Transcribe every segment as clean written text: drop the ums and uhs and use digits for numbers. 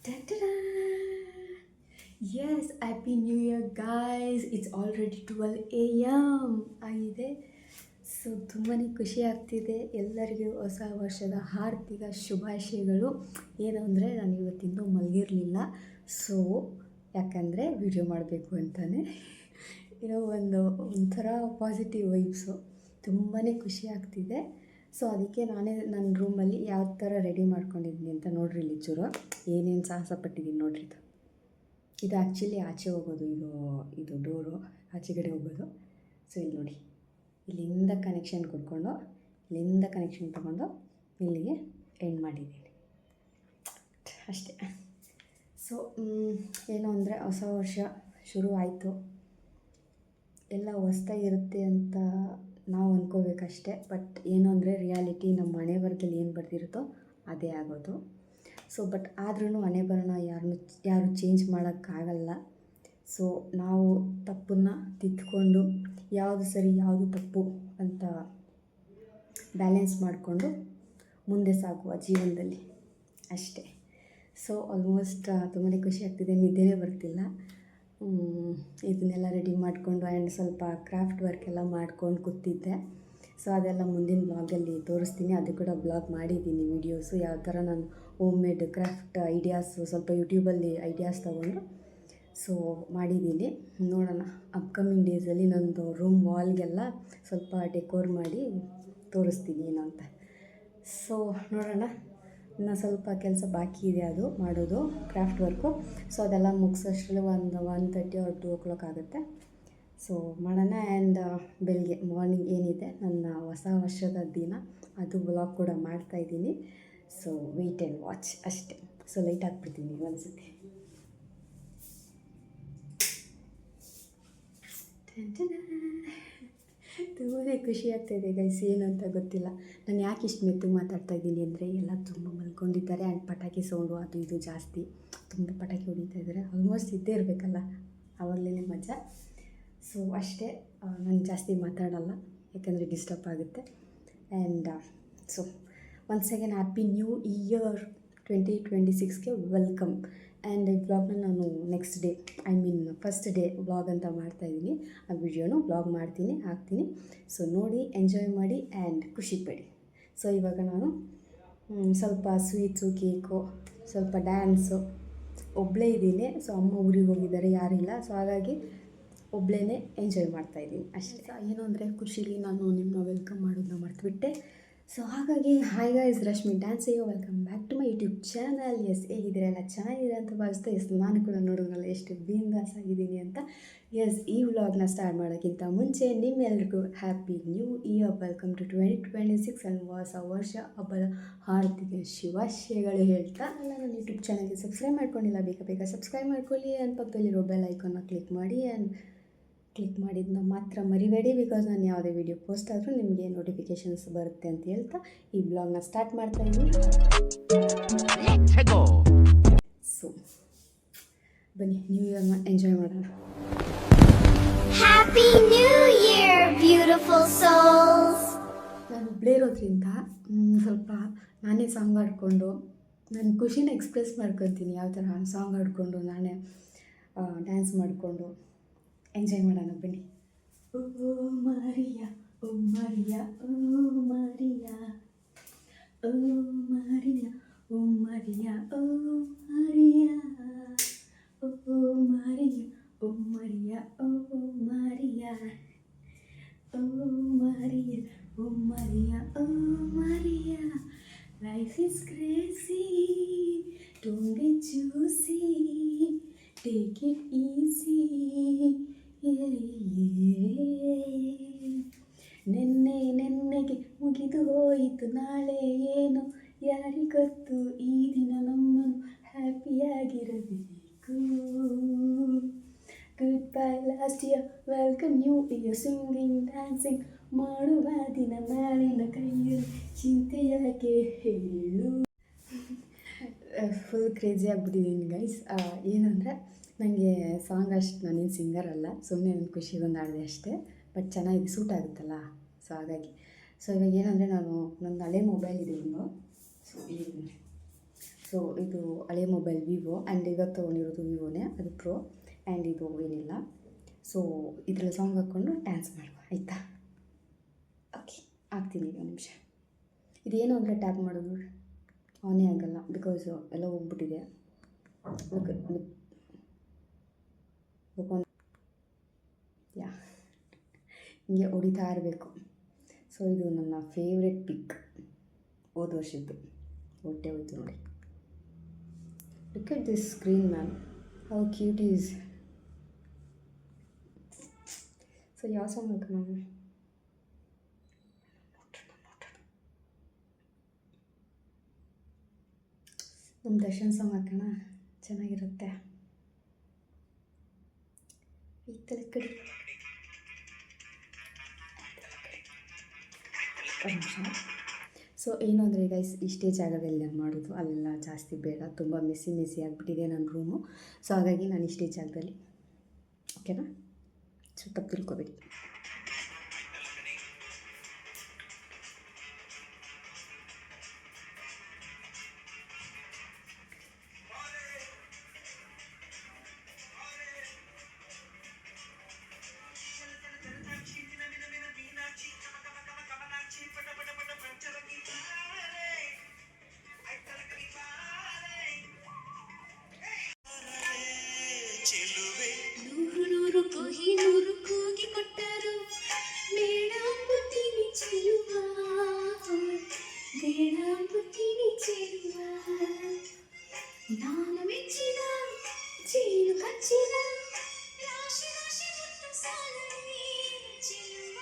Ta-da! Yes, Happy New Year, guys. It's already 12 AM ಆಗಿದೆ. So ತುಂಬಾ ಖುಷಿ ಆಗ್ತಿದೆ. ಎಲ್ಲರಿಗೂ ಹೊಸ ವರ್ಷದ ಹಾರ್ದಿಕ ಶುಭಾಶಯಗಳು. ಏನು ಅಂದರೆ ನಾನು ಇವತ್ತಿಂದು ಮಲಗಿರಲಿಲ್ಲ. ಸೊ ಯಾಕಂದರೆ ವಿಡಿಯೋ ಮಾಡಬೇಕು ಅಂತಲೇ ಒಂಥರ ಪಾಸಿಟಿವ್ ವೈಬ್ಸು. ತುಂಬಾ ಖುಷಿ ಆಗ್ತಿದೆ. ಸೊ ಅದಕ್ಕೆ ನಾನೇ ನನ್ನ ರೂಮಲ್ಲಿ ಯಾವ ಥರ ರೆಡಿ ಮಾಡ್ಕೊಂಡಿದ್ದೀನಿ ಅಂತ ನೋಡ್ರಿ. ಇಲ್ಲಿ ಚೂರು ಏನೇನು ಸಾಹಸ ಪಟ್ಟಿದ್ದೀನಿ ನೋಡ್ರಿ. ಇದು ಆ್ಯಕ್ಚುಲಿ ಆಚೆ ಹೋಗೋದು, ಇದು ಡೋರು ಆಚೆಗಡೆ ಹೋಗೋದು. ಸೊ ಇಲ್ಲಿ ನೋಡಿ, ಇಲ್ಲಿಂದ ಕನೆಕ್ಷನ್ ಕೊಟ್ಕೊಂಡು ಇಲ್ಲಿಂದ ಕನೆಕ್ಷನ್ ತೊಗೊಂಡು ಇಲ್ಲಿಗೆ ಎಂಡ್ ಮಾಡಿದ್ದೀನಿ ಅಷ್ಟೇ. ಸೊ ಏನು ಅಂದರೆ ಹೊಸ ವರ್ಷ ಶುರು ಆಯಿತು. ಎಲ್ಲ ಹೊಸ್ದಾಗಿರುತ್ತೆ ಅಂತ ನಾವು ಅಂದ್ಕೋಬೇಕಷ್ಟೆ. ಬಟ್ ಏನು ಅಂದರೆ ರಿಯಾಲಿಟಿ ನಮ್ಮ ಹಣೆ ಬರದಲ್ಲಿ ಏನು ಬರ್ದಿರುತ್ತೋ ಅದೇ ಆಗೋದು. ಸೊ ಬಟ್ ಆದ್ರೂ ಹಣೆ ಬರೋಣ ಯಾರು ಚೇಂಜ್ ಮಾಡೋಕ್ಕಾಗಲ್ಲ. ಸೊ ನಾವು ತಪ್ಪನ್ನು ತಿದ್ದುಕೊಂಡು ಯಾವುದು ಸರಿ ಯಾವುದು ತಪ್ಪು ಅಂತ ಬ್ಯಾಲೆನ್ಸ್ ಮಾಡಿಕೊಂಡು ಮುಂದೆ ಸಾಗುವ ಜೀವನದಲ್ಲಿ ಅಷ್ಟೇ. ಸೊ ಆಲ್ಮೋಸ್ಟ್ ತುಂಬಾ ಖುಷಿ ಆಗ್ತಿದೆ. ನಿದ್ದೆನೇ ಬರ್ತಿಲ್ಲ. ಇದನ್ನೆಲ್ಲ ರೆಡಿ ಮಾಡಿಕೊಂಡು ಆ್ಯಂಡ್ ಸ್ವಲ್ಪ ಕ್ರಾಫ್ಟ್ ವರ್ಕ್ ಎಲ್ಲ ಮಾಡ್ಕೊಂಡು ಕೂತಿದ್ದೆ. ಸೊ ಅದೆಲ್ಲ ಮುಂದಿನ ಬ್ಲಾಗಲ್ಲಿ ತೋರಿಸ್ತೀನಿ. ಅದು ಕೂಡ ಬ್ಲಾಗ್ ಮಾಡಿದ್ದೀನಿ ವೀಡಿಯೋಸು, ಯಾವ ಥರ ನಾನು ಹೋಮ್ ಮೇಡ್ ಕ್ರಾಫ್ಟ್ ಐಡಿಯಾಸು ಸ್ವಲ್ಪ ಯೂಟ್ಯೂಬಲ್ಲಿ ಐಡಿಯಾಸ್ ತೊಗೊಂಡು ಸೊ ಮಾಡಿದ್ದೀನಿ. ನೋಡೋಣ ಅಪ್ಕಮಿಂಗ್ ಡೇಸಲ್ಲಿ ನಂದು ರೂಮ್ ವಾಲ್ಗೆಲ್ಲ ಸ್ವಲ್ಪ ಡೆಕೋರ್ ಮಾಡಿ ತೋರಿಸ್ತೀನಿ ಏನು ಅಂತ. ಸೊ ನೋಡೋಣ. ಇನ್ನು ಸ್ವಲ್ಪ ಕೆಲಸ ಬಾಕಿ ಇದೆ ಅದು ಮಾಡೋದು, ಕ್ರಾಫ್ಟ್ ವರ್ಕು. ಸೊ ಅದೆಲ್ಲ ಮುಗಿಸೋಷ್ಟರಲ್ಲಿ 1:30 or 2 o'clock ಆಗುತ್ತೆ. ಸೊ ಮಾಡೋಣ. ಆ್ಯಂಡ್ ಬೆಳಗ್ಗೆ ಮಾರ್ನಿಂಗ್ ಏನಿದೆ ನನ್ನ ಹೊಸ ವರ್ಷದ ದಿನ ಅದು ವ್ಲಾಗ್ ಕೂಡ ಮಾಡ್ತಾಯಿದ್ದೀನಿ. ಸೊ ವೆಯ್ಟ್ ಆ್ಯಂಡ್ ವಾಚ್ ಅಷ್ಟೇ. ಸೊ ಲೈಟ್ ಹಾಕ್ಬಿಡ್ತೀನಿ ಒಂದ್ಸತಿ. ತುಂಬಾ ಖುಷಿ ಆಗ್ತಾಯಿದೆ ಗೈಸ್. ಏನು ಅಂತ ಗೊತ್ತಿಲ್ಲ. ನಾನು ಯಾಕೆ ಇಷ್ಟು ಮೆತ್ತಗೆ ಮಾತಾಡ್ತಾಯಿದ್ದೀನಿ ಅಂದರೆ ಎಲ್ಲ ತುಂಬ ಮಲ್ಕೊಂಡಿದ್ದಾರೆ ಆ್ಯಂಡ್ ಪಟಾಕಿ ಸೌಂಡು ಅದು ಇದು ಜಾಸ್ತಿ, ತುಂಬ ಪಟಾಕಿ ಹೊಡಿತಾ ಇದ್ದಾರೆ. ಆಲ್ಮೋಸ್ಟ್ ಇದ್ದೇ ಇರಬೇಕಲ್ಲ, ಆವಾಗಲೇ ಮಜಾ. ಸೊ ಅಷ್ಟೇ. ನಾನು ಜಾಸ್ತಿ ಮಾತಾಡಲ್ಲ ಯಾಕಂದರೆ ಡಿಸ್ಟರ್ಬ್ ಆಗುತ್ತೆ. And so once again happy new year 2026ಗೆ ವೆಲ್ಕಮ್. ಆ್ಯಂಡ್ ಈ ವ್ಲಾಗ್ನ ನಾನು next day first day vlog ಅಂತ ಮಾಡ್ತಾಯಿದ್ದೀನಿ. ಆ ವಿಡಿಯೋನು ವ್ಲಾಗ್ ಮಾಡ್ತೀನಿ, ಹಾಕ್ತೀನಿ. ಸೊ ನೋಡಿ, ಎಂಜಾಯ್ ಮಾಡಿ ಆ್ಯಂಡ್ ಖುಷಿಪಡಿ. ಸೊ ಇವಾಗ ನಾನು ಸ್ವಲ್ಪ ಸ್ವೀಟ್ಸು, ಕೇಕು, ಸ್ವಲ್ಪ ಡ್ಯಾನ್ಸು, ಒಬ್ಬಳೇ ಇದ್ದೀನಿ. ಸೊ ಅಮ್ಮ ಊರಿಗೆ ಹೋಗಿದ್ದಾರೆ, ಯಾರಿಲ್ಲ. ಸೊ ಹಾಗಾಗಿ ಒಬ್ಬಳೇ ಎಂಜಾಯ್ ಮಾಡ್ತಾಯಿದ್ದೀನಿ ಅಷ್ಟೇ. ಏನು ಅಂದರೆ ಖುಷಿಲಿ ನಾನು ನಿಮ್ಮನ್ನ ವೆಲ್ಕಮ್ ಮಾಡೋದನ್ನ ಮರ್ತುಬಿಟ್ಟೆ. ಸೊ ಹಾಗಾಗಿ hi guys, Rashmi dance welcome back to my YouTube channel. Yes, ಹೇಗಿದ್ದೀರಾ? ಎಲ್ಲ ಚೆನ್ನಾಗಿದೆ ಅಂತ ಭಾವಿಸ್ತಾ. ಎಸ್, ನಾನು ಕೂಡ ನೋಡೋದ್ರಲ್ಲ ಎಷ್ಟು ಬಿಂದಾಸ್ ಆಗಿದ್ದೀನಿ ಅಂತ. ಎಸ್, ಈ ವ್ಲಾಗ್ನ ಸ್ಟಾರ್ಟ್ ಮಾಡೋಕ್ಕಿಂತ ಮುಂಚೆ ನಿಮ್ಮೆಲ್ರಿಗೂ happy new year, welcome to 2026 and ಹೊಸ ವರ್ಷ ಹಬ್ಬದ ಹಾರ್ದಿಕ ಶುಭಾಶಯಗಳು ಹೇಳ್ತಾ. ಅಲ್ಲ, ನನ್ನ ಯೂಟ್ಯೂಬ್ ಚಾನಲ್ಗೆ ಸಬ್ಸ್ಕ್ರೈಬ್ ಮಾಡ್ಕೊಂಡಿಲ್ಲ, ಬೇಗ ಸಬ್ಸ್ಕ್ರೈಬ್ ಮಾಡ್ಕೊಳ್ಳಿ. ಆ್ಯಂಡ್ ಪಕ್ಕದಲ್ಲಿರೋ ಬೆಲ್ ಐಕಾನ್ನ ಕ್ಲಿಕ್ ಮಾಡಿ. ಆ್ಯಂಡ್ ಕ್ಲಿಕ್ ಮಾಡಿದ್ದನ್ನ ಮಾತ್ರ ಮರಿಬೇಡಿ, ಬಿಕಾಸ್ ನಾನು ಯಾವುದೇ ವಿಡಿಯೋ ಪೋಸ್ಟ್ ಆದರೂ ನಿಮಗೆ ನೋಟಿಫಿಕೇಷನ್ಸ್ ಬರುತ್ತೆ ಅಂತ ಹೇಳ್ತಾ ಈ ಬ್ಲಾಗ್ನ ಸ್ಟಾರ್ಟ್ ಮಾಡ್ತಾಯಿದ್ದೀನಿ. ಸೊ ಬನ್ನಿ, ನ್ಯೂ ಇಯರ್ನ ಎಂಜಾಯ್ ಮಾಡೋಣ. Happy new year beautiful souls. ನಾನು ಒಬ್ಬಳೇ ಇರೋದ್ರಿಂದ ಸ್ವಲ್ಪ ನಾನೇ ಸಾಂಗ್ ಹಾಡ್ಕೊಂಡು ನನ್ನ ಖುಷಿನ ಎಕ್ಸ್ಪ್ರೆಸ್ ಮಾಡ್ಕೊತೀನಿ. ಯಾವ ಥರ ಸಾಂಗ್ ಹಾಡ್ಕೊಂಡು ನಾನೇ ಡ್ಯಾನ್ಸ್ ಮಾಡಿಕೊಂಡು ಎಂಜಾಯ್ ಮಾಡೋಣ ಬನ್ನಿ. Oh Maria, oh Maria, oh Maria, oh Maria, oh Maria, oh Maria, oh Maria, oh Maria, oh Maria, oh Maria, oh Maria, oh Maria. Life is crazy, don't get choosy, take it easy. ನೆನ್ನೆಗೆ ಮುಗಿದು ಹೋಯಿತು, ನಾಳೆ ಏನು ಯಾರಿಗೊತ್ತು. ಈ ದಿನ ನಮ್ಮನ್ನು ಹ್ಯಾಪಿಯಾಗಿರಬೇಕು. Goodbye last year, welcome new year. Singing dancing ಮಾಡುವ ದಿನ ನಾಳಿನ ಕೈಯಲ್ಲಿ, ಚಿಂತೆ ಯಾಕೆ ಹೇಳು. ಫುಲ್ ಕ್ರೇಜಿ ಆಗಿಬಿಟ್ಟಿದ್ದೀನಿ ಗೈಸ್. ಏನಂದರೆ ನನಗೆ ಸಾಂಗ್ ಅಷ್ಟು ನಾನೇನು ಸಿಂಗರ್ ಅಲ್ಲ, ಸುಮ್ಮನೆ ನನ್ನ ಖುಷಿಗೊಂದು ಹಾಡಿದೆ ಅಷ್ಟೇ. ಬಟ್ ಚೆನ್ನಾಗಿದೆ, ಸೂಟ್ ಆಗುತ್ತಲ್ಲ. ಸೊ ಹಾಗಾಗಿ ಸೊ ಇವಾಗ ಏನಂದರೆ ನಾನು ನನ್ನ ಹಳೆ ಮೊಬೈಲ್ ಇದೆ ಒಂದು. ಸೊ ಇಲ್ಲಿ ಸೊ ಇದು ಹಳೆ ಮೊಬೈಲ್ ವಿವೋ ಆ್ಯಂಡ್ ಇವತ್ತು ತೊಗೊಂಡಿರೋದು ವಿವೋನೇ, ಅದು ಪ್ರೋ. ಆ್ಯಂಡ್ ಇದು ಏನಿಲ್ಲ. ಸೊ ಇದರಲ್ಲಿ ಸಾಂಗ್ ಹಾಕ್ಕೊಂಡು ಡ್ಯಾನ್ಸ್ ಮಾಡುವ ಆಯಿತಾ? ಓಕೆ, ಆಗ್ತೀನಿ ಒಂದು ನಿಮಿಷ. ಇದೇನು ಅಂದರೆ ಟ್ಯಾಪ್ ಮಾಡೋದು ನೋಡಿ ಆನೇ ಆಗಲ್ಲ, ಬಿಕಾಸ್ ಎಲ್ಲ ಹೋಗ್ಬಿಟ್ಟಿದೆ. ಯಾ ಹಿಂಗೆ ಹೊಡಿತಾ ಇರಬೇಕು. ಸೊ ಇದು ನನ್ನ ಫೇವ್ರೆಟ್ ಪಿಕ್ ಹೋದ ವರ್ಷದ್ದು. ಹೊಟ್ಟೆ ಹೋಯ್ತು ನೋಡಿ. Look at this screen ma'am, how cute is. So ಯಾವ ಸಾಂಗ್ ಹಾಕೋಣ? ನಮ್ಮ ದರ್ಶನ್ ಸಾಂಗ್ ಹಾಕೋಣ, ಚೆನ್ನಾಗಿರುತ್ತೆ. ಈ ಥರ ಕಡೆ ಸೊ ಏನು ಅಂದರೆ ಗೈಸ್, ಇಷ್ಟೇ ಜಾಗದಲ್ಲಿ ನಾನು ಮಾಡೋದು, ಅಲ್ಲೆಲ್ಲ ಜಾಸ್ತಿ ಬೇಡ, ತುಂಬ ಮೆಸ್ಸಿ ಆಗಿಬಿಟ್ಟಿದೆ ನನ್ನ ರೂಮು. ಸೊ ಹಾಗಾಗಿ ನಾನು ಇಷ್ಟೇ ಜಾಗದಲ್ಲಿ, ಓಕೆನಾ? ಸೊ ತಪ್ಪು ತಿಳ್ಕೊಬೇಡಿ. ನೂರು ಕೊಹಿನೂರು ಕೂಗಿ ಕೊಟ್ಟರು ಬೇಡ ಬುದ್ಧಿನಿ ಚೆಲುವ, ಬೇಡ ಬುದ್ಧಿನಿ ಚೆಲುವ. ನಾನು ಮೆಚ್ಚಿದ ಚೀನು ಕಚ್ಚಿದ ರಾಶಿ ರಾಶಿ ಮುತ್ತು ಸಾಲನೆ ಚೆಲುವ.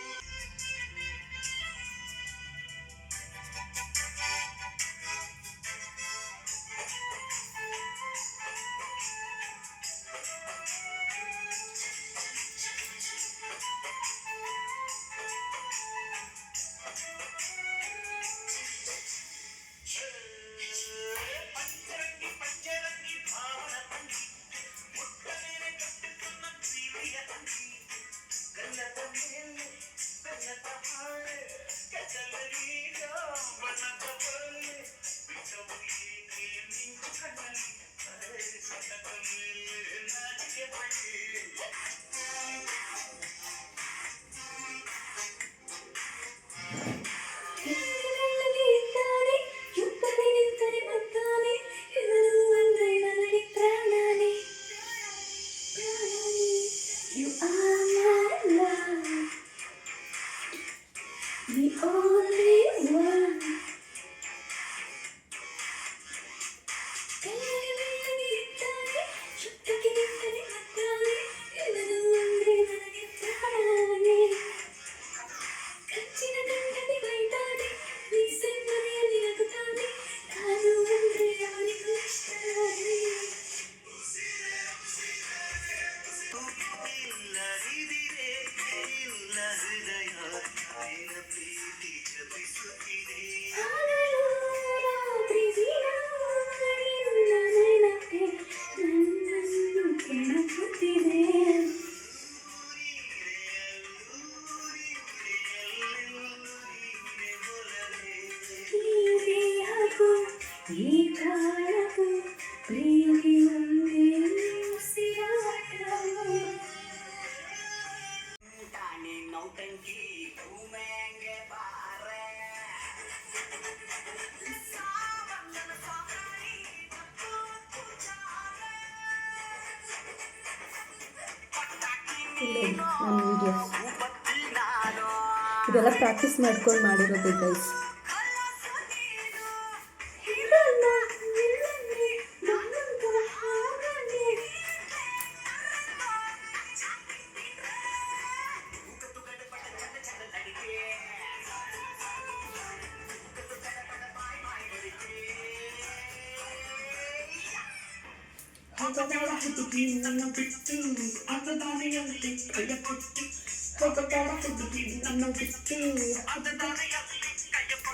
The only one. ಈ ಕಾಲವು ಪ್ರೀತಿ ಒಂದೇ ಉಸಿರಾಟ. ನನ್ನ ವೀಡಿಯೋಸ್ ಇದೆಲ್ಲ ಪ್ರಾಕ್ಟೀಸ್ ಮಾಡ್ಕೊಂಡು ಮಾಡಿರೋದು ಗೈಸ್.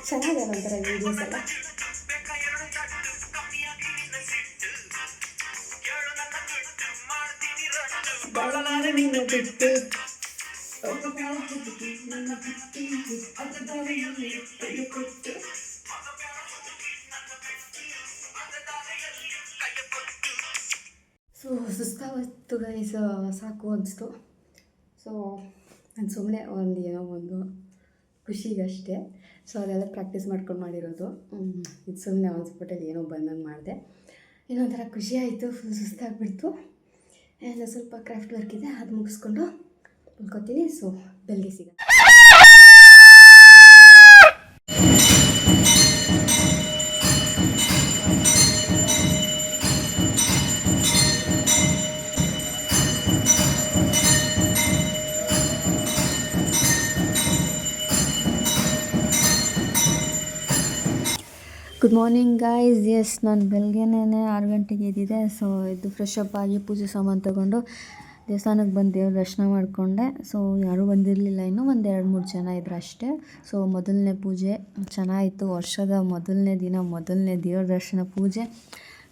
ಚೆನ್ನಾಗಿದೆ ಒಂಥರ ವೀಡಿಯೋಸ್ ಎಲ್ಲ. ಸುಸ್ತಾವತ್ತು ಗೈಸ್, ಸಾಕು ಅನಿಸ್ತು. ಸೊ ನಾನು ಸುಮ್ಮನೆ ಏನೋ ಒಂದು ಖುಷಿಗಷ್ಟೇ. ಸೊ ಅದೆಲ್ಲ ಪ್ರಾಕ್ಟೀಸ್ ಮಾಡ್ಕೊಂಡು ಮಾಡಿರೋದು. ಇದು ಸುಮ್ಮನೆ ಆನ್ ಸ್ಪಾಟಲ್ಲಿ ಏನೋ ಬಂದಂಗೆ ಮಾಡಿದೆ. ಇನ್ನೊಂಥರ ಖುಷಿ ಆಯಿತು. ಫುಲ್ ಸುಸ್ತಾಗ್ಬಿಡ್ತು. ಆ್ಯಂಡ್ ಸ್ವಲ್ಪ ಕ್ರಾಫ್ಟ್ ವರ್ಕ್ ಇದೆ, ಅದು ಮುಗಿಸ್ಕೊಂಡು ಮಲ್ಕೋತೀನಿ. ಸೊ ಬೆಳಗ್ಗೆ ಸಿಗ. Good morning guys. ಎಸ್, ನಾನು ಬೆಳಗ್ಗೆನೇ 6 ಗಂಟೆಗೆ ಎದ್ದಿದ್ದೆ. ಸೊ ಎದ್ದು ಫ್ರೆಶ್ ಅಪ್ ಆಗಿ ಪೂಜೆ ಸಾಮಾನು ತೊಗೊಂಡು ದೇವಸ್ಥಾನಕ್ಕೆ ಬಂದು ದೇವ್ರ ದರ್ಶನ ಮಾಡಿಕೊಂಡೆ. ಸೊ ಯಾರೂ ಬಂದಿರಲಿಲ್ಲ, ಇನ್ನೂ ಒಂದು 2-3 ಜನ ಇದ್ರು ಅಷ್ಟೇ. ಸೊ ಮೊದಲನೇ ಪೂಜೆ ಚೆನ್ನಾಯಿತು. ವರ್ಷದ ಮೊದಲನೇ ದಿನ ಮೊದಲನೇ ದೇವ್ರ ದರ್ಶನ ಪೂಜೆ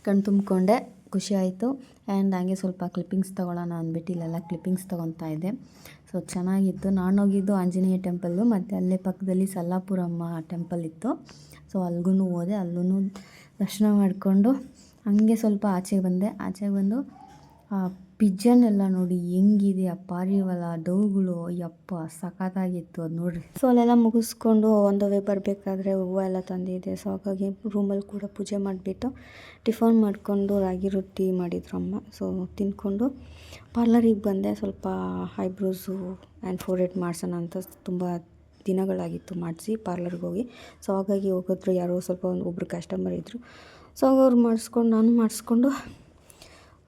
ಕಣ್ ತುಂಬಿಕೊಂಡೆ. ಖುಷಿ ಆಯಿತು. ಆ್ಯಂಡ್ ಹಂಗೆ ಸ್ವಲ್ಪ ಕ್ಲಿಪ್ಪಿಂಗ್ಸ್ ತೊಗೊಳ್ಳೋಣ ಅಂದ್ಬಿಟ್ಟು ಇಲ್ಲೆಲ್ಲ ಕ್ಲಿಪ್ಪಿಂಗ್ಸ್ ತೊಗೊತಾ ಇದ್ದೆ. ಸೊ ಚೆನ್ನಾಗಿತ್ತು. ನಾನು ಹೋಗಿದ್ದು ಆಂಜನೇಯ ಟೆಂಪಲ್ಲು, ಮತ್ತು ಅಲ್ಲೇ ಪಕ್ಕದಲ್ಲಿ ಸಲ್ಲಾಪುರಮ್ಮ ಟೆಂಪಲ್ ಇತ್ತು. ಸೊ ಅಲ್ಲಿಗೂ ಹೋದೆ, ಅಲ್ಲೂ ದರ್ಶನ ಮಾಡಿಕೊಂಡು ಹಂಗೆ ಸ್ವಲ್ಪ ಆಚೆಗೆ ಬಂದು ಆ ಪಿಜನ್ ಎಲ್ಲ ನೋಡಿ ಹೆಂಗಿದೆ, ಆ ಪಾರಿವಾಳ ಡೌಗಳು, ಯಪ್ಪ ಸಖತ್ತಾಗಿತ್ತು ಅದು ನೋಡ್ರಿ. ಸೊ ಅಲ್ಲೆಲ್ಲ ಮುಗಿಸ್ಕೊಂಡು ಒಂದು ವೇ ಬರಬೇಕಾದ್ರೆ ಹೂವು ಎಲ್ಲ ತಂದಿದ್ದೆ. ಸೊ ಹಾಗಾಗಿ ರೂಮಲ್ಲಿ ಕೂಡ ಪೂಜೆ ಮಾಡಿಬಿಟ್ಟು ಟಿಫನ್ ಮಾಡಿಕೊಂಡು ರಾಗಿ ರೊಟ್ಟಿ ಮಾಡಿದ್ರು ಅಮ್ಮ. ಸೊ ತಿಂದ್ಕೊಂಡು ಪಾರ್ಲರಿಗೆ ಬಂದೆ. ಸ್ವಲ್ಪ ಐಬ್ರೋಸು ಆ್ಯಂಡ್ ಫೋರ್ಹೆಡ್ ಮಾಡ್ಸೋಣ ಅಂತ ತುಂಬ ದಿನಗಳಾಗಿತ್ತು ಮಾಡಿಸಿ ಪಾರ್ಲರ್ಗೆ ಹೋಗಿ. ಸೊ ಹಾಗಾಗಿ ಹೋಗಿದ್ರು, ಯಾರೋ ಸ್ವಲ್ಪ ಒಬ್ಬರು ಕಸ್ಟಮರ್ ಇದ್ದರು. ಸೊ ಅವ್ರು ಮಾಡಿಸ್ಕೊಂಡು ನಾನು ಮಾಡಿಸ್ಕೊಂಡು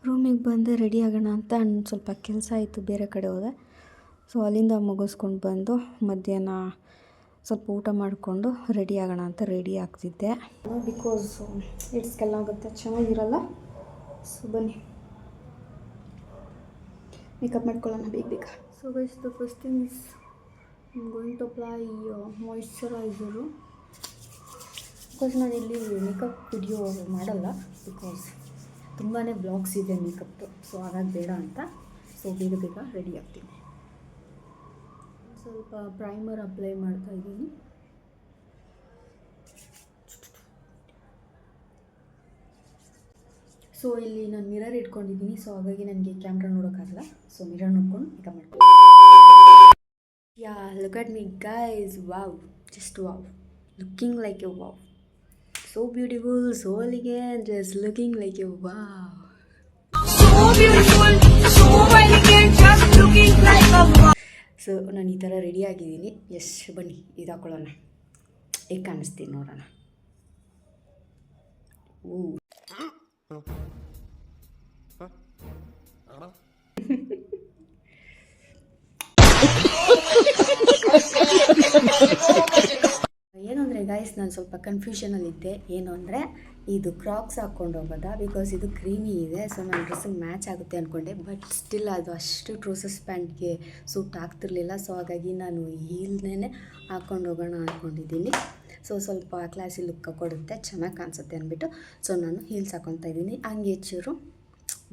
ರೂಮಿಗೆ ಬಂದೆ. ರೆಡಿ ಆಗೋಣ ಅಂತ ಸ್ವಲ್ಪ ಕೆಲಸ ಆಯಿತು, ಬೇರೆ ಕಡೆ ಹೋದೆ. ಸೊ ಅಲ್ಲಿಂದ ಮುಗಿಸ್ಕೊಂಡು ಬಂದು ಮಧ್ಯಾಹ್ನ ಸ್ವಲ್ಪ ಊಟ ಮಾಡಿಕೊಂಡು ರೆಡಿ ಆಗೋಣ ಅಂತ ರೆಡಿ ಆಗ್ತಿದ್ದೆ. ಬಿಕಾಸ್ ಇಟ್ಸ್ಗೆಲ್ಲ ಆಗುತ್ತೆ, ಚೆನ್ನಾಗಿರಲ್ಲ. ಸೊ ಬನ್ನಿ ಮೇಕಪ್ ಮಾಡ್ಕೊಳ್ಳೋಣ ಬೇಗ. So guys, the first thing is I'm going to apply moisturizer. Because ನಾನು ಇಲ್ಲಿ ಮೇಕಪ್ ವಿಡಿಯೋ ಮಾಡಲ್ಲ, ಬಿಕಾಸ್ ತುಂಬಾ ಬ್ಲಾಗ್ಸ್ ಇದೆ ಮೇಕಪ್ದು. ಸೊ ಹಾಗಾಗಿ ಬೇಡ ಅಂತ ಬೇಗ ರೆಡಿ ಆಗ್ತೀನಿ. ಸ್ವಲ್ಪ ಪ್ರೈಮರ್ ಅಪ್ಲೈ ಮಾಡ್ತಾ ಇದ್ದೀನಿ. ಸೊ ಇಲ್ಲಿ ನಾನು ಮಿರರ್ ಇಟ್ಕೊಂಡಿದ್ದೀನಿ. ಸೊ ಹಾಗಾಗಿ ನನಗೆ ಕ್ಯಾಮ್ರಾ ನೋಡೋಕ್ಕಾಗಲ್ಲ. ಸೊ ಮಿರರ್ ನೋಡ್ಕೊಂಡು ಮೇಕಪ್ ಮಾಡ್ತೀನಿ. Yeah, look at me guys. Wow, just wow. Looking like a wow. So beautiful, so elegant, just looking like a wow. So beautiful, so elegant, just looking like a wow. So ನಾನು ಈ ಥರ ready ಆಗಿದ್ದೀನಿ. S, ಬನ್ನಿ ಇದು ಹಾಕೊಳ್ಳೋಣ, ಹೇಗೆ ಕಾಣಿಸ್ತೀನಿ ನೋಡೋಣ. ಏನು ಅಂದರೆ ಗಾಯ್ಸ್, ನಾನು ಸ್ವಲ್ಪ ಕನ್ಫ್ಯೂಷನಲ್ಲಿದ್ದೆ. ಏನು ಅಂದರೆ ಇದು ಕ್ರಾಕ್ಸ್ ಹಾಕ್ಕೊಂಡು ಹೋಗೋದಾ, ಬಿಕಾಸ್ ಇದು ಕ್ರೀಮಿ ಇದೆ. ಸೊ ನನ್ನ ಡ್ರೆಸ್ಸಿಗೆ ಮ್ಯಾಚ್ ಆಗುತ್ತೆ ಅಂದ್ಕೊಂಡೆ, ಬಟ್ ಸ್ಟಿಲ್ ಅದು ಅಷ್ಟು ಟ್ರೋಸಸ್ ಪ್ಯಾಂಟ್ಗೆ ಸೂಟ್ ಆಗ್ತಿರ್ಲಿಲ್ಲ. ಸೊ ಹಾಗಾಗಿ ನಾನು ಹೀಲ್ನೇ ಹಾಕ್ಕೊಂಡು ಹೋಗೋಣ ಅಂದ್ಕೊಂಡಿದ್ದೀನಿ. ಸೊ ಸ್ವಲ್ಪ ಕ್ಲಾಸಿ ಲುಕ್ ಕೊಡುತ್ತೆ, ಚೆನ್ನಾಗಿ ಕಾಣಿಸುತ್ತೆ ಅಂದ್ಬಿಟ್ಟು ಸೊ ನಾನು ಹೀಲ್ಸ್ ಹಾಕ್ಕೊತಾ ಇದ್ದೀನಿ. ಹಂಗೆ ಚೂರು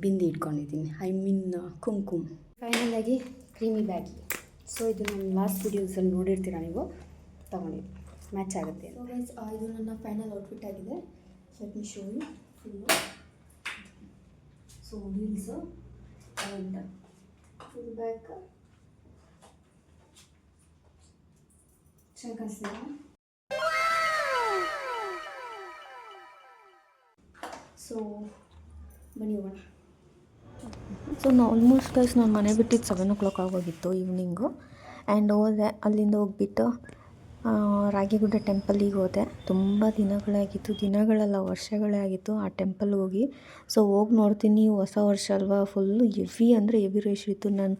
ಬಿಂದಿ ಇಟ್ಕೊಂಡಿದ್ದೀನಿ, ಐ ಮೀನ್ ಕುಂಕುಮ್. ಫೈನಲಾಗಿ ಕ್ರೀಮಿ ಬ್ಯಾಗಿ. ಸೊ ಇದು ನಾನು ಲಾಸ್ಟ್ ವೀಡಿಯೋಸಲ್ಲಿ ನೋಡಿರ್ತೀರ ನೀವು, ತೊಗೊಂಡಿದ್ದು ಮ್ಯಾಚ್ ಆಗುತ್ತೆ. ಸೊ ಗೈಸ್, ಇದು ನನ್ನ ಫೈನಲ್ ಔಟ್ಫಿಟ್ ಆಗಿದೆ. Let me show you full. So heels and full back ಚೆನ್ನಾಗಿ ಕಾಣಿಸ್ತಿದೆ. ಸೊ ಬನ್ನಿ ಹೋಗೋಣ. ಸೊ ಆಲ್ಮೋಸ್ಟ್ ಗೈಸ್ ನಾನು ಮನೆ ಬಿಟ್ಟಿದ್ದು 7 o'clock ಆಗೋಗಿತ್ತು ಈವ್ನಿಂಗು. ಆ್ಯಂಡ್ ಹೋದೆ, ಅಲ್ಲಿಂದ ಹೋಗ್ಬಿಟ್ಟು ರಾಗಿಗುಡ್ಡ ಟೆಂಪಲ್ಲಿಗೆ ಹೋದೆ. ತುಂಬ ದಿನಗಳಲ್ಲ ವರ್ಷಗಳೇ ಆಗಿತ್ತು ಆ ಟೆಂಪಲ್ಗೆ ಹೋಗಿ. ಸೊ ಹೋಗಿ ನೋಡ್ತೀನಿ, ಹೊಸ ವರ್ಷ ಅಲ್ವಾ, ಫುಲ್ಲು ಹೆವಿ ಅಂದರೆ ಹೆವಿ ರಶ್ ಇತ್ತು. ನಾನು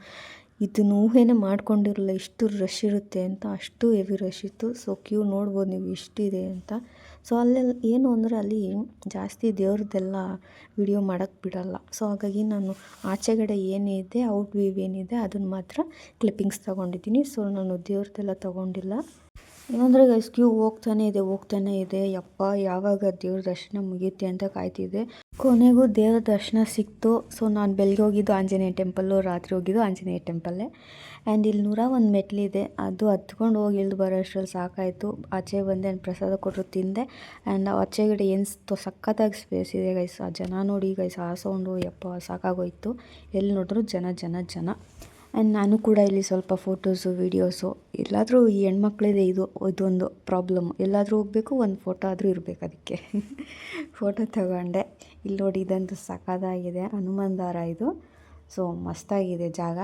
ಇದನ್ನು ಊಹೆನೇ ಮಾಡ್ಕೊಂಡಿರಲಿಲ್ಲ ಇಷ್ಟು ರಶ್ ಇರುತ್ತೆ ಅಂತ, ಅಷ್ಟು ಹೆವಿ ರಶ್ ಇತ್ತು. ಸೊ ಕ್ಯೂ ನೋಡ್ಬೋದು ನೀವು ಎಷ್ಟಿದೆ ಅಂತ. ಸೊ ಅಲ್ಲೆಲ್ಲ ಏನು ಅಂದರೆ ಅಲ್ಲಿ ಜಾಸ್ತಿ ದೇವ್ರದ್ದೆಲ್ಲ ವಿಡಿಯೋ ಮಾಡೋಕ್ಕೆ ಬಿಡಲ್ಲ. ಸೊ ಹಾಗಾಗಿ ನಾನು ಆಚೆಗಡೆ ಏನಿದೆ ಔಟ್ ವ್ಯೂ ಏನಿದೆ ಅದನ್ನು ಮಾತ್ರ ಕ್ಲಿಪ್ಪಿಂಗ್ಸ್ ತೊಗೊಂಡಿದ್ದೀನಿ. ಸೊ ನಾನು ದೇವ್ರದ್ದೆಲ್ಲ ತೊಗೊಂಡಿಲ್ಲ. ಏನಂದರೆ ಗೈಸ್, ಕ್ಯೂ ಹೋಗ್ತಾನೆ ಇದೆ. ಯಪ್ಪ ಯಾವಾಗ ದೇವ್ರ ದರ್ಶನ ಮುಗಿಯುತ್ತೆ ಅಂತ ಕಾಯ್ತಿದ್ದೆ. ಕೊನೆಗೂ ದೇವ್ರ ದರ್ಶನ ಸಿಕ್ತು. ಸೊ ನಾನು ಬೆಳಗ್ಗೆ ಹೋಗಿದ್ದು ಆಂಜನೇಯ ಟೆಂಪಲ್ಲು, ರಾತ್ರಿ ಹೋಗಿದ್ದು ಆಂಜನೇಯ ಟೆಂಪಲ್ಲೇ. ಆ್ಯಂಡ್ ಇಲ್ಲಿ 101 ಮೆಟ್ಲಿದೆ, ಅದು ಹತ್ಕೊಂಡು ಹೋಗಿ ಇಳಿದು ಬರೋ ಅಷ್ಟರಲ್ಲಿ ಸಾಕಾಯಿತು. ಆಚೆ ಬಂದೆ ಆ್ಯಂಡ್ ಪ್ರಸಾದ ಕೊಟ್ಟರು ತಿಂದೆ. ಆ್ಯಂಡ್ ಆಚೆಗಡೆ ಏನು ಸಖತ್ತಾಗಿ ಸ್ಪೇಸ್ ಇದೆ ಗೈಸ್. ಆ ಜನ ನೋಡಿ ಗೈಸ್, ಆ ಸೌಂಡು ಯಪ್ಪ ಸಾಕಾಗೋಯಿತು. ಎಲ್ಲಿ ನೋಡಿದ್ರು ಜನ ಜನ ಜನ. ಆ್ಯಂಡ್ ನಾನು ಕೂಡ ಇಲ್ಲಿ ಸ್ವಲ್ಪ ಫೋಟೋಸು ವೀಡಿಯೋಸು, ಎಲ್ಲಾದರೂ ಈ ಹೆಣ್ಮಕ್ಳಿದೆ ಇದೊಂದು ಪ್ರಾಬ್ಲಮ್. ಎಲ್ಲಾದರೂ ಹೋಗಬೇಕು, ಒಂದು ಫೋಟೋ ಆದರೂ ಇರಬೇಕು ಅದಕ್ಕೆ. ಫೋಟೋ ತಗೊಂಡೆ. ಇಲ್ಲಿ ನೋಡಿ, ಇದಂತೂ ಸಖತ್ತಾಗಿದೆ, ಹನುಮಾನ್ ದಾರ ಇದು. ಸೊ ಮಸ್ತಾಗಿದೆ ಜಾಗ.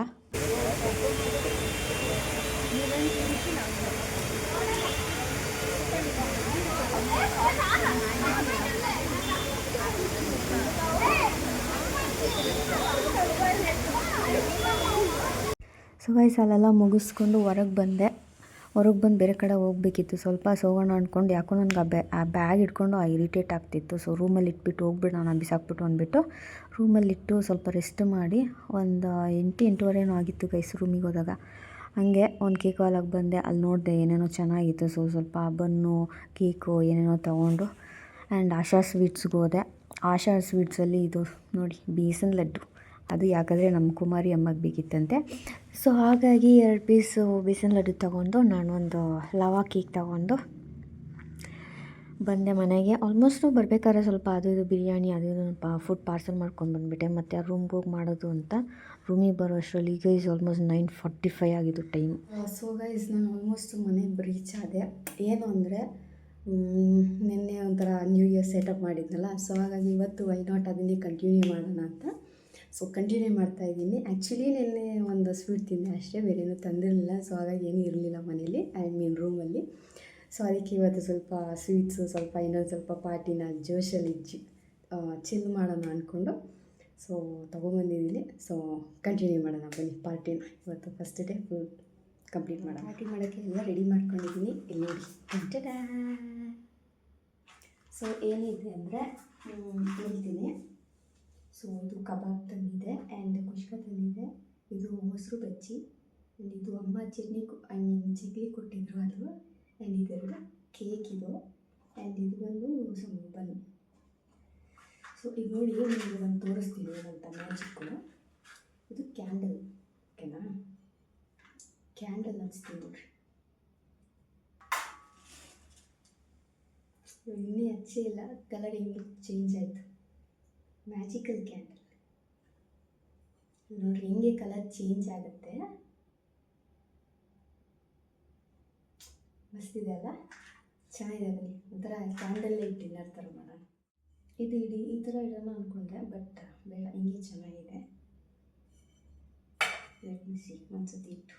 ಸೊ ಗೈಸ್, ಅಲ್ಲೆಲ್ಲ ಮುಗಿಸ್ಕೊಂಡು ಹೊರಗೆ ಬಂದು ಬೇರೆ ಕಡೆ ಹೋಗಬೇಕಿತ್ತು ಸ್ವಲ್ಪ. ಹೋಗೋಣ ಅಂದ್ಕೊಂಡು ಯಾಕೋ ನನಗೆ ಆ ಬ್ಯಾಗ್ ಇಟ್ಕೊಂಡು ಇರಿಟೇಟ್ ಆಗ್ತಿತ್ತು. ಸೊ ರೂಮಲ್ಲಿ ಇಟ್ಬಿಟ್ಟು ಹೋಗ್ಬಿಡೋಣ, ಬಿಸಾಕ್ಬಿಟ್ಟು ಅಂದ್ಬಿಟ್ಟು ರೂಮಲ್ಲಿಟ್ಟು ಸ್ವಲ್ಪ ರೆಸ್ಟ್ ಮಾಡಿ ಒಂದು 8-8:30 ಆಗಿತ್ತು ಗೈಸ್ ರೂಮಿಗೆ ಹೋದಾಗ. ಹಾಗೆ ಒಂದು ಕೇಕ್ ಹಾಲಾಗಿ ಬಂದೆ. ಅಲ್ಲಿ ನೋಡಿದೆ ಏನೇನೋ ಚೆನ್ನಾಗಿತ್ತು. ಸೊ ಸ್ವಲ್ಪ ಬನ್ನು, ಕೇಕು ಏನೇನೋ ತೊಗೊಂಡು ಆ್ಯಂಡ್ ಆಶಾ ಸ್ವೀಟ್ಸ್ಗೆ ಹೋದೆ. ಆಶಾ ಸ್ವೀಟ್ಸಲ್ಲಿ ಇದು ನೋಡಿ, ಬೇಸನ್ ಲಡ್ಡು. ಅದು ಯಾಕಂದರೆ ನಮ್ಮ ಕುಮಾರಿ ಅಮ್ಮಗೆ ಬೇಕಿತ್ತಂತೆ. ಸೊ ಹಾಗಾಗಿ 2 ಪೀಸು ಬೇಸನ್ ಲಡ್ಡು ತೊಗೊಂಡು ನಾನೊಂದು ಲವಾ ಕೇಕ್ ತೊಗೊಂಡು ಬಂದೆ ಮನೆಗೆ. ಆಲ್ಮೋಸ್ಟು ಬರಬೇಕಾದ್ರೆ ಸ್ವಲ್ಪ ಅದು ಇದು ಬಿರಿಯಾನಿ ಅದು ಇದು ಫುಡ್ ಪಾರ್ಸಲ್ ಮಾಡ್ಕೊಂಡು ಬಂದುಬಿಟ್ಟೆ. ಮತ್ತು ಆ ರೂಮ್ಗೆ ಹೋಗಿ ಮಾಡೋದು ಅಂತ ರೂಮಿಗೆ ಬರೋ ಅಷ್ಟರಲ್ಲಿ ಈಗ ಆಲ್ಮೋಸ್ಟ್ 9:45 ಆಗಿದ್ದು ಟೈಮ್. ಸೊ ಗೈಸ್, ನಾನು ಆಲ್ಮೋಸ್ಟ್ ಮನೆಗೆ ರೀಚ್ ಆದೆ. ಏನು ಅಂದರೆ ನಿನ್ನೆ ಒಂಥರ ನ್ಯೂ ಇಯರ್ ಸೆಟಪ್ ಮಾಡಿದ್ನಲ್ಲ, ಸೊ ಹಾಗಾಗಿ ಇವತ್ತು ವೈ ನಾಟ್ ಅದನ್ನೇ ಕಂಟಿನ್ಯೂ ಮಾಡೋಣ ಅಂತ ಸೊ ಕಂಟಿನ್ಯೂ ಮಾಡ್ತಾಯಿದ್ದೀನಿ. ಆ್ಯಕ್ಚುಲಿ ನಿನ್ನೆ ಒಂದು ಸ್ವೀಟ್ ತಿಂದೆ ಅಷ್ಟೇ, ಬೇರೇನೂ ತಂದಿರಲಿಲ್ಲ. ಸೊ ಹಾಗಾಗಿ ಏನೂ ಇರಲಿಲ್ಲ ಮನೇಲಿ, ರೂಮಲ್ಲಿ. ಸೊ ಅದಕ್ಕೆ ಇವತ್ತು ಸ್ವಲ್ಪ ಸ್ವೀಟ್ಸು, ಸ್ವಲ್ಪ ಇನ್ನೊಂದು ಸ್ವಲ್ಪ ಪಾರ್ಟಿನ ಜೋಶಲ್ಲಿ ಚಿಲ್ ಮಾಡೋಣ ಅಂದ್ಕೊಂಡು ಸೊ ತೊಗೊಂಬಂದಿದ್ದೀನಿ. ಸೊ ಕಂಟಿನ್ಯೂ ಮಾಡೋಣ ಬನ್ನಿ ಪಾರ್ಟಿನ. ಇವತ್ತು ಫಸ್ಟ್ ಡೇ ಫುಲ್ ಕಂಪ್ಲೀಟ್ ಮಾಡೋಣ. ಪಾರ್ಟಿ ಮಾಡೋಕ್ಕೆ ಎಲ್ಲ ರೆಡಿ ಮಾಡ್ಕೊಂಡಿದ್ದೀನಿ. ಇಲ್ಲಿ ನೋಡಿ, ಟಂಟಡಾ. ಸೊ ಏನಿದೆ ಅಂದರೆ ಹೇಳ್ತೀನಿ. ಸೊ ಇದು ಕಬಾಬ್ ತಂದಿದೆ ಆ್ಯಂಡ್ ಕುಷ್ಕ ತಂದಿದೆ. ಇದು ಮೊಸರು ಬಜ್ಜಿ ಆ್ಯಂಡ್ ಇದು ಅಮ್ಮ ಚಿಗ್ಲಿ ಕೊಟ್ಟಿದ್ರು ಅದು. ಆ್ಯಂಡ್ ಇದೆರಡು ಕೇಕ್ ಇದು. ಆ್ಯಂಡ್ ಇದು ಬಂದು ಬನ್. ಸೊ ಇದು ನೋಡಿ, ನಿಮಗೆ ಒಂದು ತೋರಿಸ್ತೀನಿ ಏನಂತ ಮ್ಯಾಜಿಕ್ಕು. ಇದು ಕ್ಯಾಂಡಲ್, ಓಕೆನಾ? ಕ್ಯಾಂಡಲ್ ಹಚ್ತೀನಿ ನೋಡ್ರಿ. ಇನ್ನೇ ಹಚ್ಚೇ ಇಲ್ಲ, ಕಲರ್ ಹೆಂಗೆ ಚೇಂಜ್ ಆಯಿತು. ಮ್ಯಾಜಿಕಲ್ ಕ್ಯಾಂಡಲ್ ನೋಡ್ರಿ, ಹೆಂಗೆ ಕಲರ್ ಚೇಂಜ್ ಆಗುತ್ತೆ. ಮಸ್ತಿದೆ ಅಲ್ಲ? ಚೆನ್ನಾಗಿದೆ. ಬನ್ನಿ ಒಂಥರ ಕ್ಯಾಂಡಲ್ ಲೈಟ್ ಡಿನ್ನರ್ ಥರ ಮಾಡೋಣ. ಇದು ಈ ಥರ ಇಡೋಣ ಅಂದ್ಕೊಂಡೆ, ಬಟ್ ಬೇಡ, ಹಿಂಗೆ ಚೆನ್ನಾಗಿದೆ. ಲೆಟ್ ಮಿ ಸಿ, ಒಂದ್ಸತಿ ಇಟ್ಟು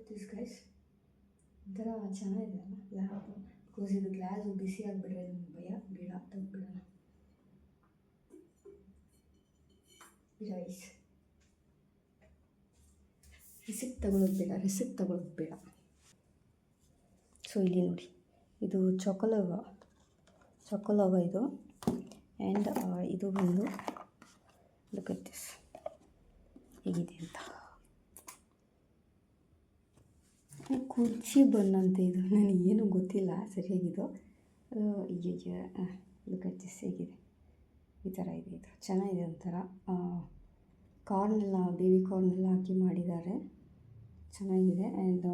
ದಿಸ್ ಗೈಸ್. ಒಂಥರ ಚೆನ್ನಾಗಿದೆ ಅಲ್ಲ ಲ್ಯಾಂಪ್. ಬಿಕಾಸ್ ಇದು ಗ್ಲಾಸು ಬಿಸಿ ಆಗಿಬಿಟ್ರೆ ನಮ್ಗೆ ಭಯ, ಬೇಡ ತೆಗ್ದುಬಿಡೋಣ. ರೈಸ್ ರಿಸಿಪ್ಟ್ ತಗೊಳ್ಳೋದು ಬೇಡ. ಸೊ ಇಲ್ಲಿ ನೋಡಿ, ಇದು ಚಾಕೊಲೋವಾ ಇದು. ಆ್ಯಂಡ್ ಇದು ಬಂದು ಲುಕ್ ಅಟ್ ದಿಸ್ ಹೇಗಿದೆ ಅಂತ. ಕುರ್ಚಿ ಬನ್ನಂತೆ ಇದು, ನನಗೇನು ಗೊತ್ತಿಲ್ಲ ಸರಿಯಾಗಿದು. ಲುಕ್ ಅಟ್ ದಿಸ್ ಹೇಗಿದೆ, ಈ ಥರ ಇದೆ. ಇದು ಚೆನ್ನಾಗಿದೆ, ಒಂಥರ ಬೇಬಿ ಕಾರ್ನೆಲ್ಲ ಹಾಕಿ ಮಾಡಿದ್ದಾರೆ, ಚೆನ್ನಾಗಿದೆ. ಆ್ಯಂಡ್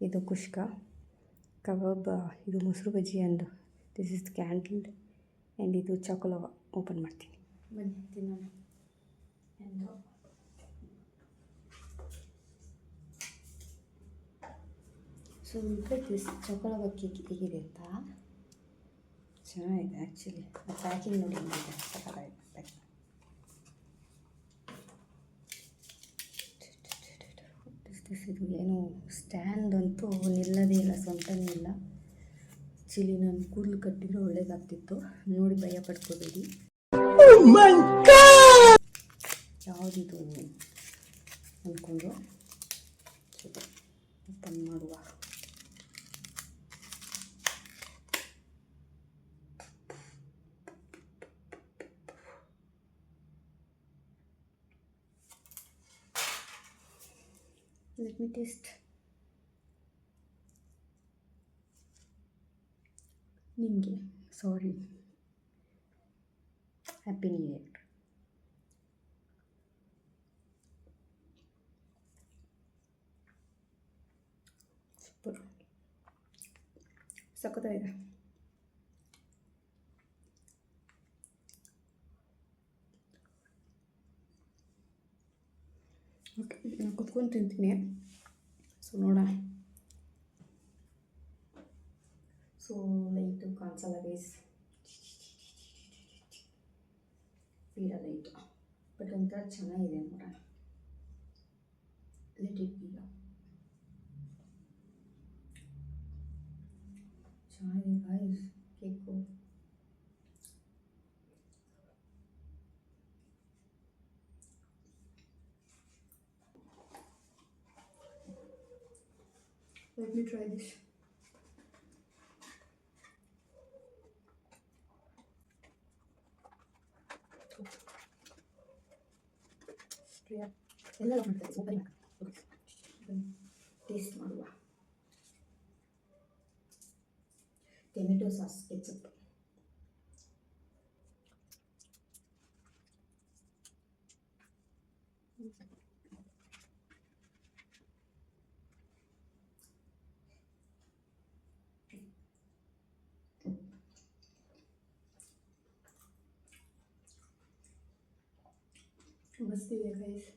ಇದು ಕುಷ್ಕ ಕಬಾಬ್, ಇದು ಮೊಸರು ಬಜ್ಜಿ. And this is candle. And ಇದು ಚಾಕೊಲೋವಾ. ಓಪನ್ ಮಾಡ್ತೀನಿ, ಬನ್ನಿ ತಿನ್ನೋಣ. And so this choco lava cake ಹೇಗಿದೆ ಅಂತ. ಚೆನ್ನಾಗಿದೆ ಆ್ಯಕ್ಚುಲಿ. ಪ್ಯಾಕಿಂಗ್ ನೋಡಿ ಹೇಗಿದೆ, ಸಕ್ಕತ್ತಾಗಿದೆ ಪ್ಯಾಕಿಂಗ್. ಇದು ಏನು ಸ್ಟ್ಯಾಂಡ್ ಅಂತೂ ನಿಲ್ಲದೇ ಇಲ್ಲ, ಸೊಂಟನೇ ಇಲ್ಲ. ಆ್ಯಕ್ಚುಲಿ ನಾನು ಕೂದಲು ಕಟ್ಟಿದ್ರೆ ಒಳ್ಳೇದಾಗ್ತಿತ್ತು. ನೋಡಿ ಭಯ ಪಡ್ಕೋಬೇಡಿ. ಯಾವುದಿದು ಅಂದ್ಕೊಂಡು ಓಪನ್ ಮಾಡುವ. Let me taste. ನಿಮಗೆ sorry, happy new year. Super, ಸಖತ್ತಾಗಿದೆ. ಓಕೆ, ನಾನು ಕುತ್ಕೊಂಡು ತಿಂತೀನಿ. ಸೊ ನೋಡೋಣ. ಸೊ ಲೈಟು ಕಾಣಿಸಲ್ಲ ಗೈಸ್, ಬೀಡ ಲೈಟು, ಬಟ್ ಒಂಥರ ಚೆನ್ನಾಗಿದೆ. ನೋಡೋಣ, ಲೆಟ್ ಇಟ್ ಬೀಡ. ಚೆನ್ನಾಗಿದೆ guys cake. Let me try this. ಎಲ್ಲ ಮಾಡ್ತಾರೆ, ಓಪನ್ ಟೇಸ್ಟ್ ಮಾಡುವ. Tomato sauce, ketchup. ಮಸ್ತಿದೆ ಗೈಸ್.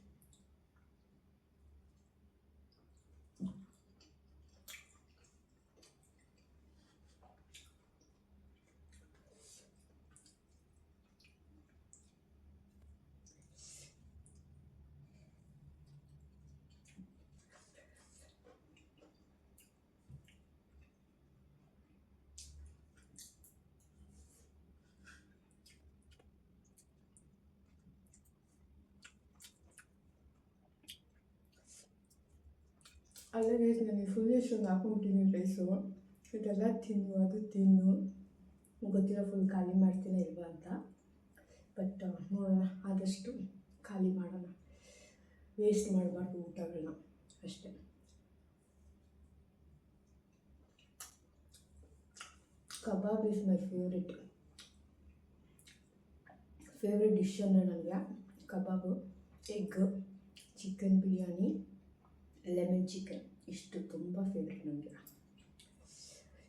ಅಲ್ಲೇ ಗೈಸ್, ನನಗೆ ಫುಲ್ ಎಷ್ಟೊಂದು ಹಾಕೊಂಡ್ಬಿಟ್ಟಿದ್ದೀನಿ ರೈಸು. ಇದೆಲ್ಲ ತಿನ್ನು, ಅದು ತಿನ್ನು, ಗೊತ್ತಿಲ್ಲ ಫುಲ್ ಖಾಲಿ ಮಾಡ್ತೀನಿ ಇಲ್ವಾ ಅಂತ. ಬಟ್ ನೋಡೋಣ, ಆದಷ್ಟು ಖಾಲಿ ಮಾಡೋಣ. ವೇಸ್ಟ್ ಮಾಡಬಾರ್ದು ಊಟಗಳನ್ನ ಅಷ್ಟೇ. Kebab is my favourite dish ಅಂದರೆ ನನಗೆ kebab, egg, chicken biryani, lemon chicken, ಇಷ್ಟು ತುಂಬ ಫೇವ್ರೆಟ್ ನನಗೆ.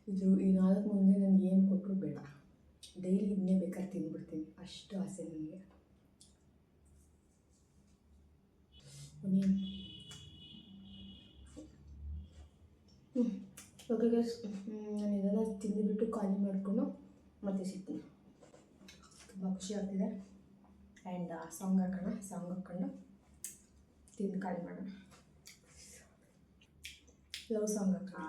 ಈ 4 ಮುಂದೆ ನನಗೆ ಏನು ಕೊಟ್ಟರು ಬೇಡ, ಡೈಲಿ ಇದನ್ನೇ ಬೇಕಾದ್ರೆ ತಿಂದ್ಬಿಡ್ತೀನಿ, ಅಷ್ಟು ಆಸೆ ನನಗೆ. ಓಕೆ ಗೈಸ್, ನಾನು ಇದೆಲ್ಲ ತಿಂದುಬಿಟ್ಟು ಖಾಲಿ ಮಾಡಿಕೊಂಡು ಮತ್ತೆ ಸಿಗ್ತೀನಿ. ತುಂಬ ಖುಷಿ ಆಗ್ತಿದೆ. ಆ್ಯಂಡ್ ಸಾಂಗ್ ಹಾಕ್ಕೊಂಡು ತಿಂದು ಖಾಲಿ ಮಾಡೋಣ. ಲವ್ ಸಾಂಗ್ ಹಾಕೋಣ.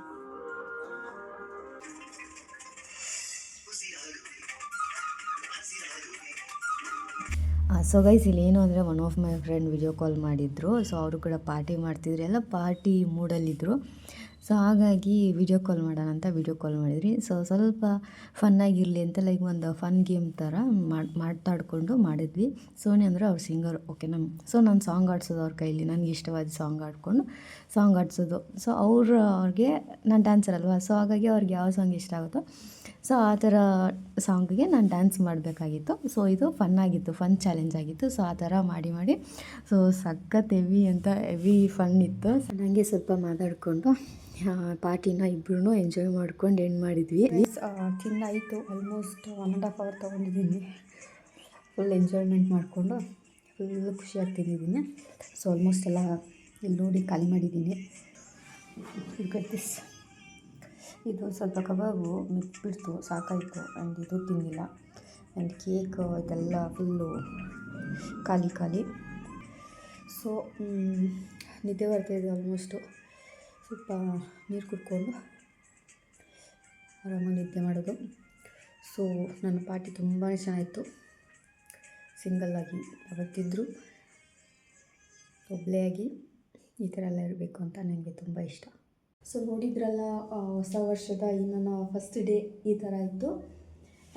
ಸೊ ಗೈಸ್, ಇಲ್ಲಿ ಏನು ಅಂದರೆ one of my friend video call ಮಾಡಿದ್ರು. ಸೊ ಅವರು ಕೂಡ ಪಾರ್ಟಿ ಮಾಡ್ತಿದ್ರು, ಎಲ್ಲ ಪಾರ್ಟಿ ಮೂಡಲ್ಲಿದ್ದರು. ಸೊ ಹಾಗಾಗಿ ವಿಡಿಯೋ ಕಾಲ್ ಮಾಡೋಣ ಅಂತ ವಿಡಿಯೋ ಕಾಲ್ ಮಾಡಿದ್ರಿ. ಸೊ ಸ್ವಲ್ಪ ಫನ್ನಾಗಿರಲಿ ಅಂತ ಲೈಕ್ ಒಂದು ಫನ್ ಗೇಮ್ ಥರ ಮಾತಾಡಿಕೊಂಡು ಮಾಡಿದ್ವಿ. ಸೋನಿ ಅಂದರೆ ಅವ್ರು ಸಿಂಗರ್, ಓಕೆನಾ. ಸೊ ನಾನು ಸಾಂಗ್ ಆಡ್ಸೋದು ಅವ್ರ ಕೈಲಿ, ನನಗೆ ಇಷ್ಟವಾದ ಸಾಂಗ್ ಆಡಿಕೊಂಡು ಸಾಂಗ್ ಆಡಿಸೋದು. ಸೊ ಅವ್ರಿಗೆ ನಾನು ಡ್ಯಾನ್ಸರ್ ಅಲ್ವಾ, ಸೊ ಹಾಗಾಗಿ ಅವ್ರಿಗೆ ಯಾವ ಸಾಂಗ್ ಇಷ್ಟ ಆಗುತ್ತೋ ಸೊ ಆ ಥರ ಸಾಂಗಿಗೆ ನಾನು ಡ್ಯಾನ್ಸ್ ಮಾಡಬೇಕಾಗಿತ್ತು. ಸೊ ಇದು ಫನ್ನಾಗಿತ್ತು, ಫನ್ ಚಾಲೆಂಜ್ ಆಗಿತ್ತು. ಸೊ ಆ ಥರ ಮಾಡಿ ಸೊ ಸಖತ್ ಹೆವಿ ಫನ್ ಇತ್ತು. ನನಗೆ ಸ್ವಲ್ಪ ಮಾತಾಡಿಕೊಂಡು ಪಾರ್ಟಿನ ಇಬ್ಬರೂ ಎಂಜಾಯ್ ಮಾಡ್ಕೊಂಡು ಎಂಡ್ ಮಾಡಿದ್ವಿ. ತಿಂದಾಯಿತು, ಆಲ್ಮೋಸ್ಟ್ 1.5 hour ತೊಗೊಂಡಿದ್ದೀನಿ. ಫುಲ್ ಎಂಜಾಯ್ಮೆಂಟ್ ಮಾಡಿಕೊಂಡು ಫುಲ್ಲು ಖುಷಿಯಾಗಿ ತಿಂದಿದ್ದೀನಿ. ಸೊ ಆಲ್ಮೋಸ್ಟ್ ಎಲ್ಲ ಇಲ್ಲಿ ನೋಡಿ ಖಾಲಿ ಮಾಡಿದ್ದೀನಿ. ದಿಸ್ ಇದು ಸ್ವಲ್ಪ ಕಬಾಬು ಮಿಕ್ಬಿಡ್ತು, ಸಾಕಾಯಿತು. ಆ್ಯಂಡ್ ಇದು ತಿಂದಿಲ್ಲ. ಆ್ಯಂಡ್ ಕೇಕ್ ಇದೆಲ್ಲ ಫುಲ್ಲು ಖಾಲಿ. ಸೊ ನಿದ್ದೆ ಬರ್ತಾಯಿದೆ ಆಲ್ಮೋಸ್ಟು. ಸ್ವಲ್ಪ ನೀರು ಕುಡ್ಕೊಂಡು ಆರಾಮಾಗಿ ನಿದ್ದೆ ಮಾಡೋದು. ಸೊ ನನ್ನ ಪಾರ್ಟಿ ತುಂಬಾ ಚೆನ್ನಾಗಿತ್ತು. ಸಿಂಗಲ್ಲಾಗಿ ಯಾವತ್ತಿದ್ದರೂ ಒಬ್ಬಳೇ ಆಗಿ ಈ ಥರ ಎಲ್ಲ ಇರಬೇಕು ಅಂತ ನನಗೆ ತುಂಬ ಇಷ್ಟ. ಸೊ ನೋಡಿದ್ರಲ್ಲ, ಹೊಸ ವರ್ಷದ ಈ ನನ್ನ ಫಸ್ಟ್ ಡೇ ಈ ಥರ ಇತ್ತು.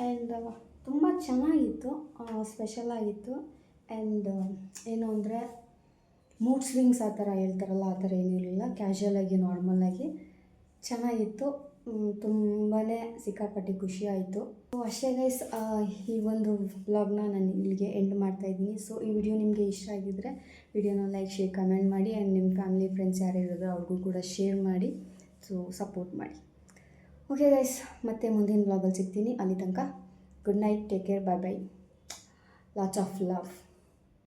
ಆ್ಯಂಡ್ ತುಂಬ ಚೆನ್ನಾಗಿತ್ತು, ಸ್ಪೆಷಲ್ ಆಗಿತ್ತು. ಆ್ಯಂಡ್ ಏನು ಅಂದರೆ ಮೂಡ್ ಸ್ವಿಂಗ್ಸ್ ಆ ಥರ ಹೇಳ್ತಾರಲ್ಲ, ಆ ಥರ ಏನಿರಲಿಲ್ಲ. ಕ್ಯಾಶುಯಲಾಗಿ ನಾರ್ಮಲಾಗಿ ಚೆನ್ನಾಗಿತ್ತು. ತುಂಬಾ ಸಿಕ್ಕಾಪಟ್ಟೆ ಖುಷಿ ಆಯಿತು. ಸೊ ಅಷ್ಟೇ ಗೈಸ್, ಈ ಒಂದು ವ್ಲಾಗ್ನ ನಾನು ಇಲ್ಲಿಗೆ ಎಂಡ್ ಮಾಡ್ತಾಯಿದ್ದೀನಿ. ಸೊ ಈ ವಿಡಿಯೋ ನಿಮಗೆ ಇಷ್ಟ ಆಗಿದ್ದರೆ ವಿಡಿಯೋನ ಲೈಕ್, ಶೇರ್, ಕಮೆಂಟ್ ಮಾಡಿ ಆ್ಯಂಡ್ ನಿಮ್ಮ ಫ್ಯಾಮಿಲಿ ಫ್ರೆಂಡ್ಸ್ ಯಾರು ಇರೋದು ಅವ್ರಿಗೂ ಕೂಡ ಶೇರ್ ಮಾಡಿ. ಸೊ ಸಪೋರ್ಟ್ ಮಾಡಿ. ಓಕೆ ಗೈಸ್, ಮತ್ತೆ ಮುಂದಿನ ವ್ಲಾಗಲ್ಲಿ ಸಿಗ್ತೀನಿ. ಅಲ್ಲಿ ತನಕ good night, take care, bye bye, lots of love.